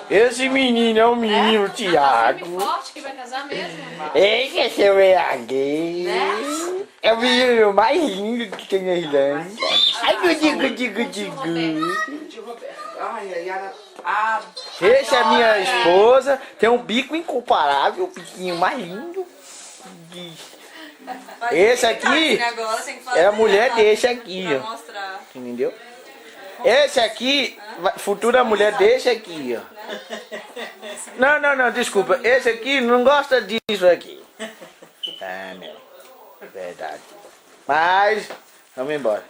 Esse menino é o menino Thiago. Forte que vai casar mesmo. Esse é seu EAG. É o menino mais lindo que tem na Irlanda. Ai, digo. Essa é a minha esposa. Tem um bico incomparável, o biquinho mais lindo. Esse aqui é a mulher desse aqui, ó. Entendeu? Esse aqui, futura mulher desse aqui, ó. Não, desculpa. Esse aqui não gosta disso aqui. Ah, não. Verdade. Mas, vamos embora.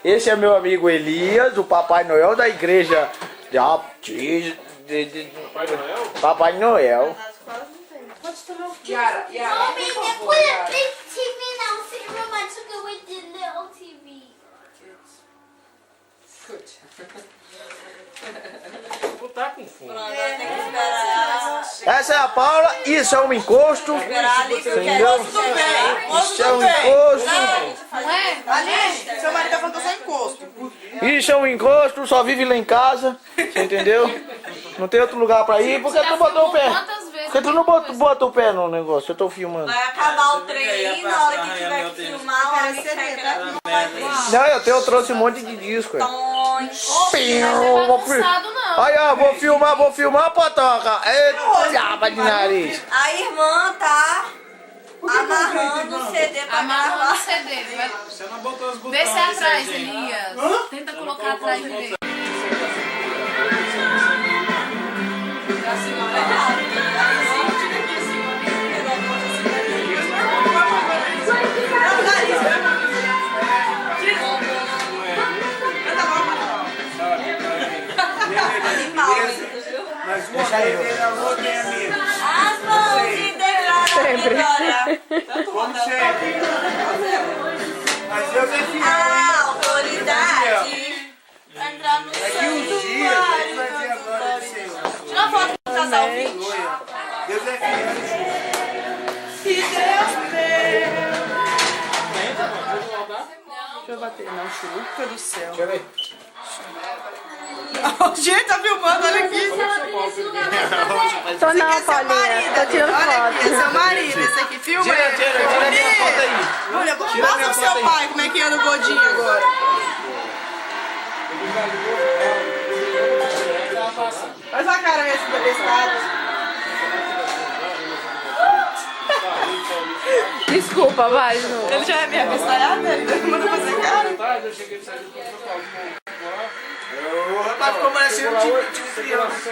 Esse é meu amigo Elias, o Papai Noel da igreja de Papai Noel. Pode tomar o quê? Yara, Mommy, por they favor, put a Yara. big TV now, sitting room. I took it with the little TV. Escute. Vou botar com fome. Agora tem que esperar. Essa é a Paula, isso é um encosto. Esperar ali que eu Entendeu? quero. Moço do bem. Isso é um encosto. Não é? Ali, seu marido tá falando que eu sou encosto. Isso é um encosto, só vive lá em casa. Você entendeu? Não tem outro lugar pra ir. Por que tu botou o pé? Quantas vezes? Por que tu não bota o pé no negócio? Eu tô filmando. Vai acabar o trem aí, na hora que tiver que filmar, a hora que tiver que não vai ver. Não, eu trouxe um monte de disco. Não é bagunçado, não. Olha, vou filmar, Patoca. Eita, diaba de nariz. A irmã tá amarrando o CD pra Amarrando o gravar. CD. Vai... Você não botou os botões. Vê se é atrás, Elias. Tenta colocar atrás dele. Mas uma vez era outra é amigo. As mãos e declara vitória. Como sempre. Mas Deus é fiel. A autoridade pra entrar no Daqui uns dias ele vai ver a glória do Senhor. Tira uma foto do casal vídeo. Deus é fiel. E Deus meu. Deixa eu bater, não, churuca do céu. Deixa eu ver. Gente, tá filmando, olha aqui. Tô não, Esse é seu Paulinha. marido, Tô tirando olha aqui, esse é foto. seu marido, esse aqui, filma Tira ele. minha foto aí. Olha, mostra o seu pai, como é que anda o godinho agora. Faz uma cara desse lado. Desculpa, vai, Ju. Ele já é meio abestalhado, ele manda fazer cara. Eu cheguei a sair do São Paulo. O rapaz ficou parecendo um time criança.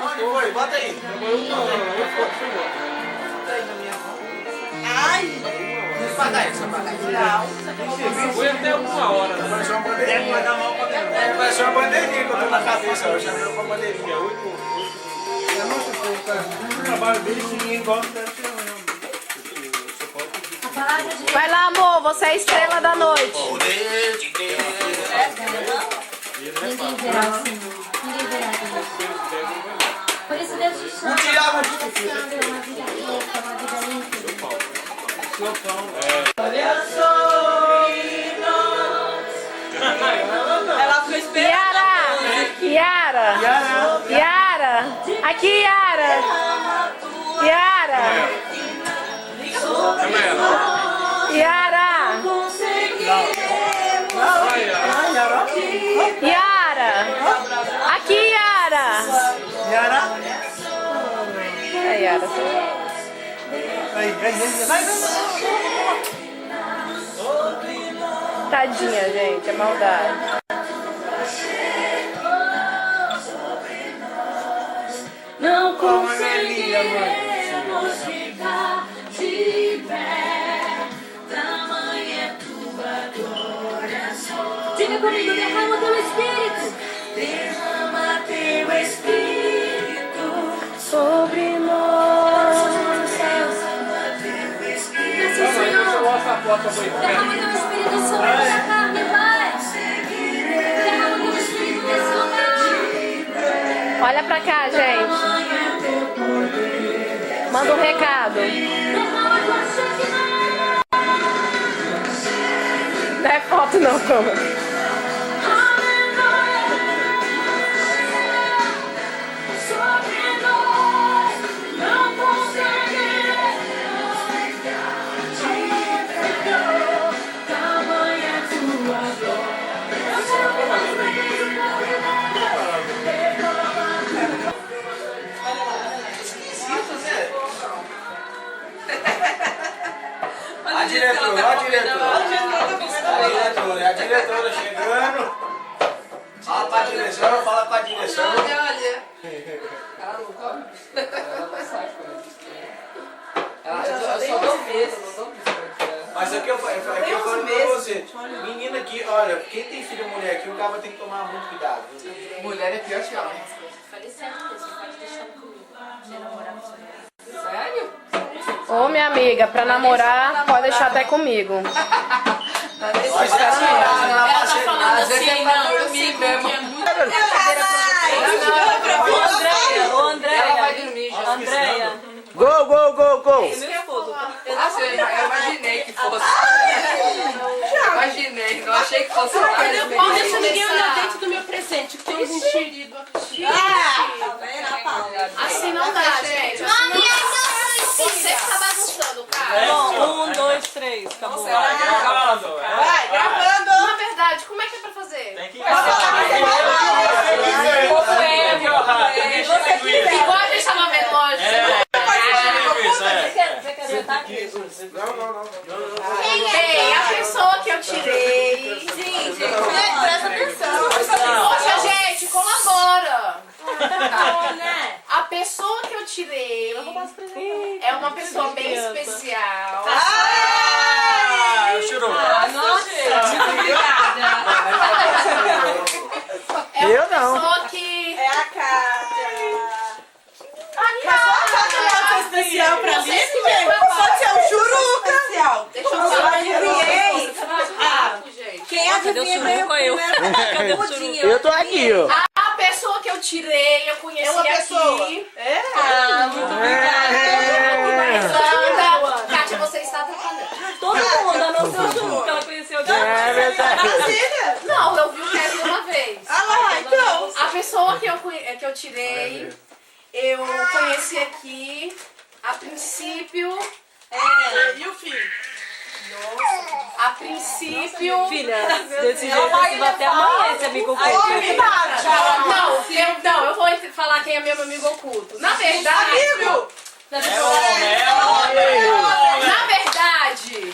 Onde foi? Bota aí. Ai! Foi até 1 hora. Pareceu uma bandeirinha. Pareceu uma bandeirinha que eu tô na cabeça. Eu chamei pra bandeirinha. O trabalho dele que ninguém gosta. Vai lá, amor. Você é a estrela da noite. Ninguém verá o Senhor. Ninguém verá Deus. Por isso Deus te chama. Thiago. Uma vida sábia, uma vida quieta, uma vida limpa. Ela ficou esperando. Yara. Aqui, Yara. Yara. Aqui, Yara. É, Yara. Tadinha, gente. É maldade. Não conseguiremos ficar de pé. Tamanha é tua adoração. Diga comigo, derrama teu espírito. Derrama teu espírito sobre nós. Derrama teu espírito. Senhor. Derrama teu espírito sobre essa carne, Pai. Derrama teu espírito nesse lugar. Olha pra cá, gente. Manda um recado. Não é foto, não. Fala pra direção, fala pra direção. Olha. Eu só dou meses. Mas aqui eu falo pra você. Menina aqui, olha, quem tem filho mulher aqui, o cara tem que tomar muito cuidado. Mulher é pior que homem. Falei certo mesmo, pode deixar comigo. Você namorar com você. Sério? Ô, minha amiga, pra namorar, pode deixar até comigo. Nós é namorado, Ela tá parceiro. falando assim, não, eu sei mesmo. Ô, Andréia. Ela vai dormir já. Andréia. Go, go, go, go. Eu imaginei que fosse. Imaginei, não achei que fosse. Não deixa ninguém olhar dentro do meu presente, que tem uns enxeridos aqui. Assim não dá, gente. Você que tá bagunçando, cara. Bom, 1, 2, 3. Acabou. Vai, gravando. Na verdade, como é que é pra fazer? Tem que Igual a gente tava vendo, lógico. Você quer sentar aqui? Bem, a pessoa que eu tirei. Sim, Presta atenção. Poxa, gente, colabora. Né? A pessoa que eu tirei é uma pessoa bem especial. Churou. Muito obrigada. É uma Eu não. pessoa que. É a Kátia. A Kátia é especial pra mim, gente. Pode ser o Churuca. Especial. Deixa eu falar de Adivinhei. gente. Quem Cadê o adivinha Churuco? Eu. Cadê o Pudinho. Churuco? Eu tô aqui, ó. A pessoa que eu tirei, eu conheci É uma pessoa. aqui. Muito Sandra, Kátia, você está atrapalhando. Todo mundo, a não ser o Churuco, que ela conheceu aqui. É verdade. Brasília. Não, eu vi o Kevin uma vez. Ah lá, então. A pessoa que eu tirei, eu conheci aqui, a princípio. E o filho? A princípio. Filha, desse jeito você vai até amanhã, esse amigo oculto. Não, eu vou falar quem é meu amigo oculto. Na verdade. Amigo! Na verdade,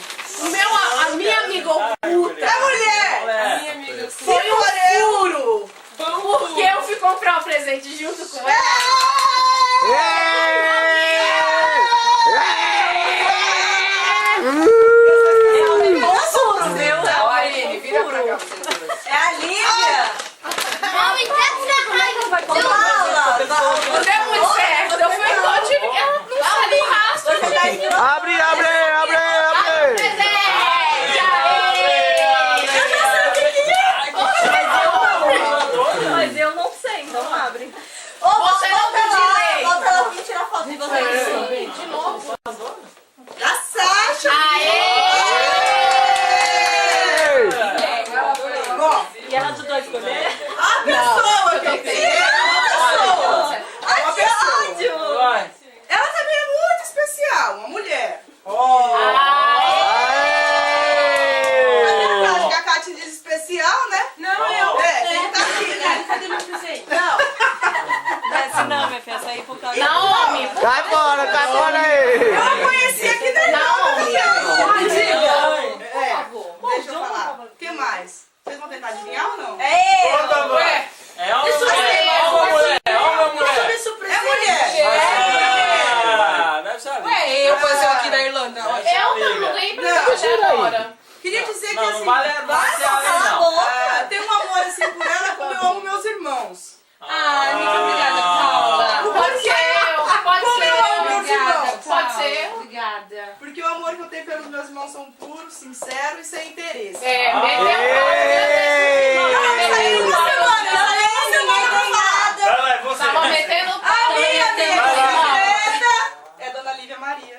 a minha amiga oculta É mulher! foi um furo. Porque eu fui comprar um presente junto com ela. Aline, vira pra cá. É a Lívia! Não deu muito certo. Eu fui igual, tive que. Ela não sabe o rastro. Abre, abre, abre, abre. Presente! Aê! Mas eu não sei, então abre. Você não pediu lei. Volta lá pra tirar foto de vocês. De novo. Da Sasha! Aê! Bom, E ela ajudou a escolher? a pessoa que eu tenho é uma pessoa. Ela também é muito especial, uma mulher. Acho que a Kátia diz especial, né? Não, eu. Ele tá aqui, né? Cadê meu presente? Não. Essa não, minha filha, essa aí por causa Naomi. Cai fora aí. Eu não conheci aqui da Naomi. Deixa eu falar. O que mais? Vocês vão tentar adivinhar ou não? Ué, É uma mulher. É mulher. Deve saber. Eu fazer aqui da Irlanda. eu não ganhei presente agora. Queria dizer que Não, assim, não vale não. tem um amor assim por ela como eu amo meus irmãos. Muito obrigada, Paula. Pode ser, pode Como eu amo meus ser. irmãos. Pode ser. Obrigada. Porque o amor que eu tenho pelos meus irmãos são puros, sinceros e sem interesse. É, meteu Isso aí uma semana, isso aí uma semana. Vai lá, você. Tava metendo o A minha amiga irmão. secreta é Dona Lívia Maria.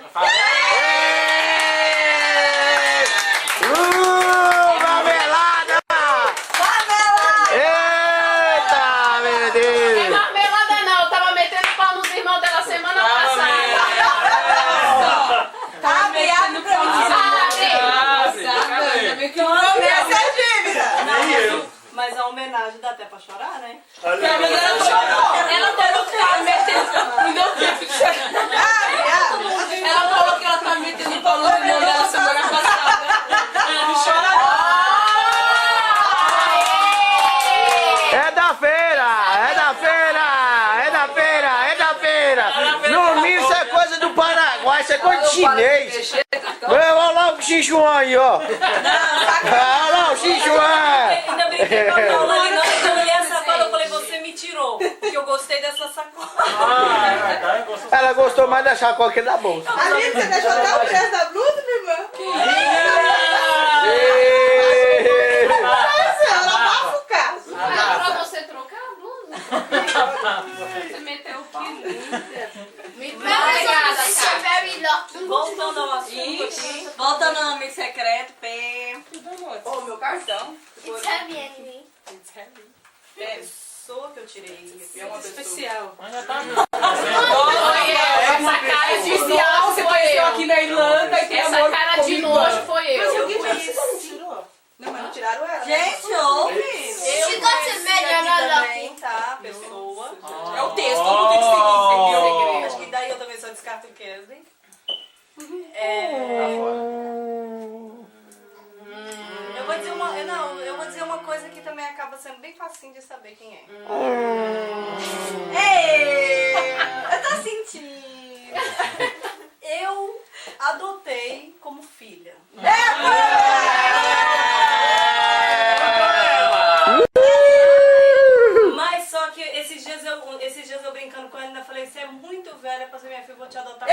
Marmelada! Eita, meu Não é Deus! marmelada não, eu tava metendo pau nos irmãos dela semana passada. Abre pra mim. Começa a dívida. Mas a homenagem dá até pra chorar, né? Ela chorou. Ela falou que ela metendo. Não deu tempo de chorar. Ela falou que ela tá metendo pau no irmão dela semana passada. Ela me chora. É da feira! É da feira! É da feira! É da feira! No mínimo isso é coisa do Paraguai, isso é coisa de chinês! Olha lá o Xinchuan aí, ó! Olha lá o Xinchuan! Ainda brinquei com a Paula ali, na hora que eu olhei a sacola, eu falei, você me tirou. Porque eu gostei dessa sacola. Ela gostou mais da sacola que da bolsa. Amigo, você deixou até o preço da blusa, minha irmã? Ela abafa o caso. Era pra você trocar a blusa? Você meteu o pau. Muito obrigada, cara. Voltando ao assunto aqui. Voltando ao amigo secreto, P. Ô, meu cartão. Pessoa que eu tirei. É uma pessoa. Especial. Essa cara de Especial, você conheceu aqui na Irlanda e tem Essa amor cara de comigo. nojo foi Mas eu. alguém já disse que não tirou? Não, mas não tiraram ela. Gente, ouve. Eu She got to conheci marry aqui another também, tá? Pessoa. É o texto, todo mundo tem que seguir, entendeu? Acho que daí eu também só descarto o Kesley. Eu vou dizer uma. Não, eu vou dizer uma coisa que também acaba sendo bem facinho de saber quem é. Ei! Eu tô sentindo. Eu adotei como filha. Mas só que esses dias eu brincando com ela, ainda falei, você é muito velha pra ser minha filha, vou te adotar.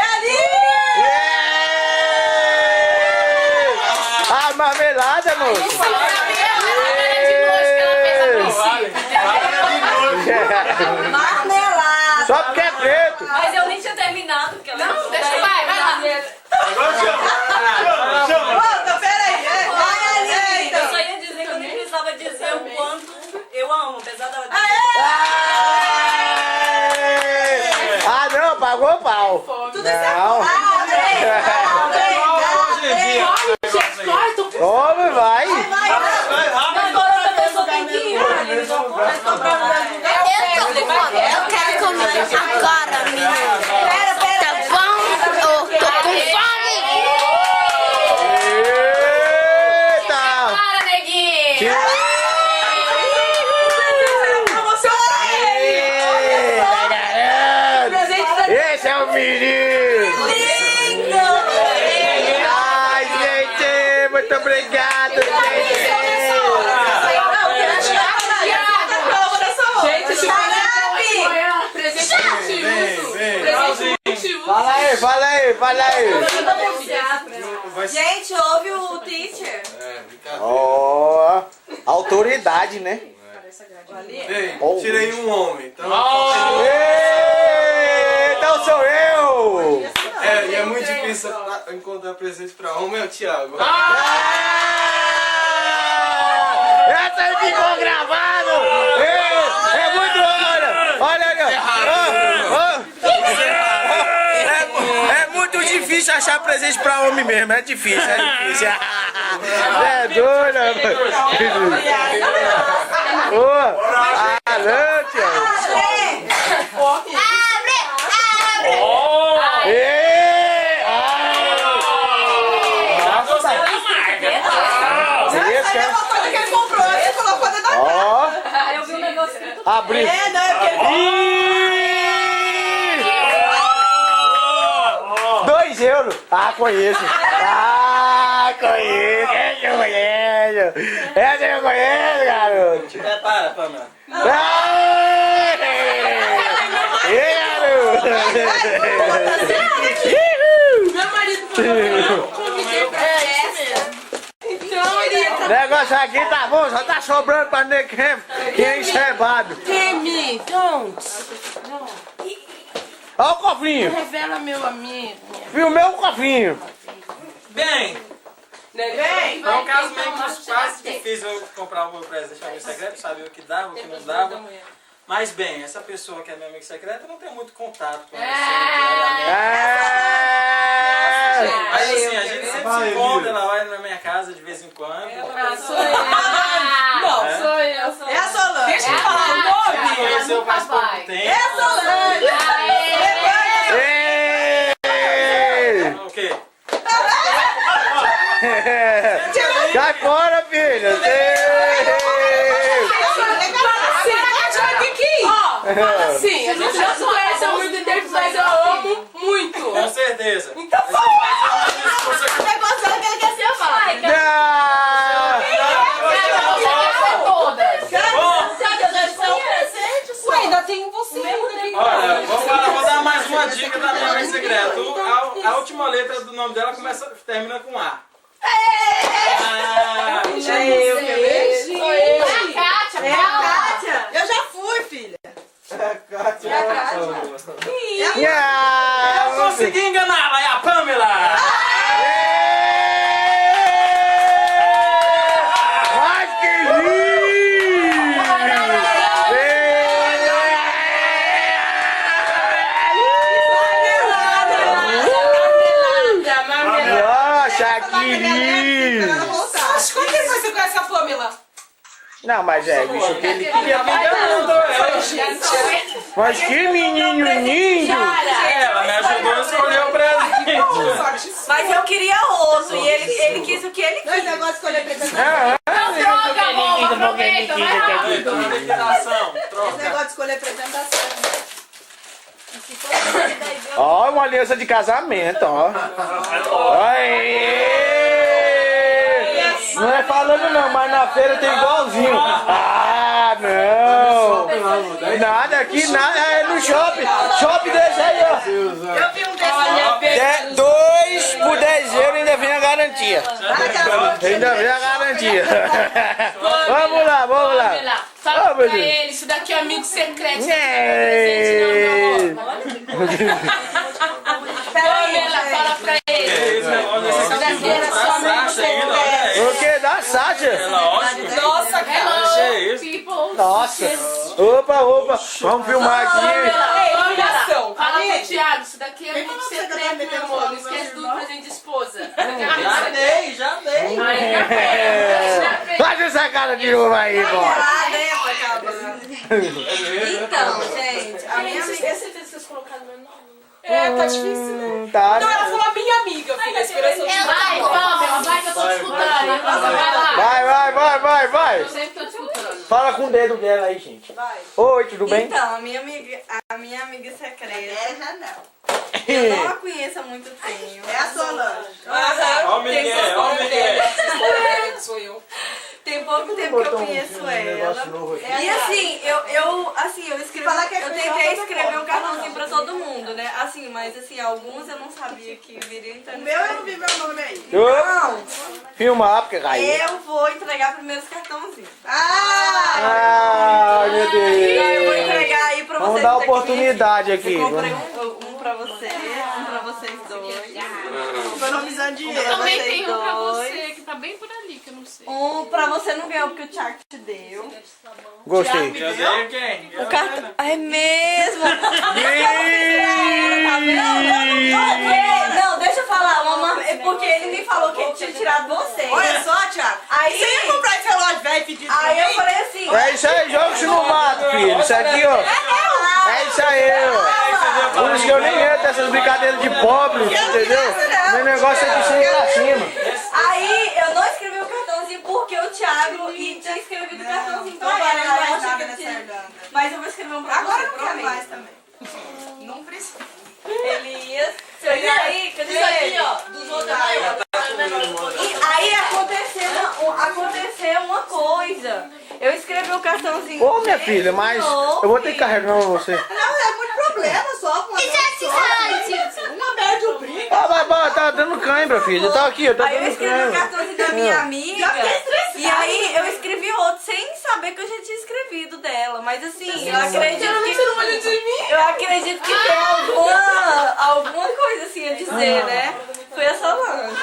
A marmelada, moço! Marmelada! Só porque é preto! Mas eu nem tinha terminado, porque ela Não, deixa, vai lá. Agora chama! Chama! Volta, peraí. Eu só ia dizer que eu nem precisava dizer o quanto eu amo, apesar da... Ah, não, pagou o pau! Não! Come, vai! Agora a pessoa tem que ir. Eu quero comer agora, menina. Tá bom? Eu tô com fome. Eita! Para, neguinho. Esse é o menino! Ai, gente! Muito obrigado, gente! Gente, esse presente multiuso. Fala aí! Gente, ouve o teacher. Ó, autoridade, né? Ei, tirei um homem. Então, Então sou eu! e é muito difícil encontrar presente pra homem, é o Thiago. Essa aí ficou gravado! É muito hora! Olha ali, ó! É muito difícil achar presente pra homem mesmo, é difícil. É doido, não, Thiago! Eu vi um negócio escrito. Abriu! €2! Ah, conheço! Conheço! Essa eu conheço, garoto! Para, mano. Meu marido convidei pra essa. Então ele O negócio aqui tá bom, só tá sobrando pra ninguém que é encebado. Temi, don't. Olha o cofrinho! Revela meu amigo. Filmei o cofrinho! Bem, Vem. é um caso meio que quase difícil eu comprar o meu presente amigo secreto, sabia o que dava, o que não dava. Mas bem, essa pessoa que é meu amigo secreto, eu não tenho muito contato com ela. Mas assim, a gente sempre se encontra, ela vai na minha casa de vez em quando. Sou eu. Não, sou eu. É a Solange. Deixa eu falar o nome. Conheceu faz pouco tempo. É a Solange. O quê? Sai fora, filha! Sim, a gente já se conhece há muito tempo, mas eu amo muito. Com certeza. Então Esse vai ser um discurso aqui. Você gostando que ele quer ser pai. Ué, ainda tem você. Olha, vou dar mais uma dica da minha amiga secreta. A última letra do nome dela termina com A. Já eu, quer ver? Sou eu. É a Kátia. Eu já fui, filha. Eu consegui enganá-la, é a Pamela! Ai, que lindo! Nossa, que lindo! Como que você conhece a Pamela? Não, mas é, bicho, que ele queria. Mas que menino lindo! Ela me ajudou a escolher o presente. Mas eu queria outro e ele quis o que ele Dois quis. negócios de escolher presente. Troca, boba, aproveita, vai lá. Então, a liquidação, Esse troca. negócio de escolher presente dá certo. Ó, uma aliança de casamento, ó. Aê! Não é falando não, mas na feira tem igualzinho. Ah, não! Nada aqui, nada. É no shopping. Shopping desse aí, ó. Eu vi um desse. 2 por 10 euros ainda vem a garantia. Ainda vem a garantia. Vamos lá, vamos lá. Fala Oh, meu pra Deus. ele, isso daqui é amigo secreto. É. Pamela, fala pra ele. Esse relógio é Sasha ainda, olha aí. O que? Da Sátia? Relógio. Nossa, Que é isso? people. Nossa. Opa, opa. Vamos filmar aqui. Pamela, fala pro Thiago, isso daqui é amigo você tá secreto, metendo meu amor. Não fogo, esquece do meu presente de esposa. Já dei. Faz essa cara de novo aí, pô. Então, gente, a minha amiga. Tem certeza que vocês colocaram meu nome? É, tá difícil, né? Tá. Não, ela falou minha amiga, filha. Esperança de Vai, Pamela, vai que eu tô te escutando. Vai lá. Vai. Eu sempre tô te escutando. Fala com o dedo dela aí, gente. Vai. Oi, tudo bem? Então, a minha amiga secreta. É, já não. Eu não a conheço há muito tempo. É a Solange. Ó o Miguel, ó o Miguel. Sou eu. Tem pouco tempo que eu conheço ela. E assim, eu escrevi. Eu tentei escrever um cartãozinho pra todo mundo, né? Assim, mas assim, alguns eu não sabia que viriam entrar O no meu eu não vi meu nome aí. Não, Filmar, porque caiu. eu vou entregar primeiro os cartãozinhos. Ai, meu Então eu vou Deus. entregar aí pra vocês. Vamos dar daqui. oportunidade aqui. Eu comprei um pra você, um pra vocês dois. Economizando dinheiro. Pra Também vocês tem um pra dois. você, que tá bem por ali, que eu não sei. Um pra você não ganhou porque o Thiago te deu. Gostei. Eu dei quem? O cartão. É mesmo? Não, deixa eu falar. É porque ele me falou que ele tinha tirado você. Olha só, Thiago. Aí, Você ia comprar esse relógio velho e pedir aí eu falei assim. É isso aí, jogos no mato, filho. Isso aqui, ó. É isso aí, ó. Por isso que eu nem entro nessas brincadeiras de pobre, entendeu? Meu negócio é de cima pra cima. Aí eu não escrevi o cartãozinho porque o Thiago tinha escrevido o cartãozinho pra Não ele. vale Aí eu mais achei nada que ele nessa tinha. Irlanda. Mas eu vou escrever um pra Agora você, eu não quero prometo. mais também. Não precisa. Elias. E aí, cadê ele? Dos outros é maior. E aí aconteceu uma coisa. Eu escrevi o cartãozinho. Ô, minha filha, mas eu vou ter que carregar você. Não, é muito problema só com uma uma média o brinco. Ah, vai, tá dando cãibra, filha. Tá aqui, ó, tá Aí eu dando escrevi o cãibra. cartãozinho da minha amiga. Já fiquei estressada. E aí eu escrevi outro sem saber que eu já tinha escrevido dela. Mas assim, eu acredito que. Você não olha de mim? Eu acredito que tem alguma coisa assim a dizer, né? Foi a Solange.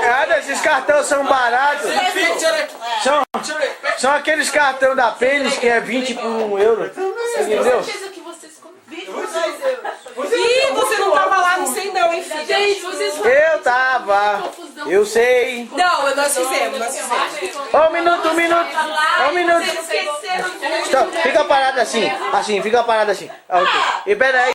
Cara, esses cartões são baratos. São aqueles cartões da Pênis que é 20 por 1 euro. Entendeu? Que vocês comeram. Ih, você não tava lá, não sei não, hein, filha. Gente, vocês Eu tava. Eu sei. Não, nós fizemos. Ó, um minuto. Ó, um minuto. Stop. Fica parado assim. Assim, fica parado assim. Ok. E pera aí.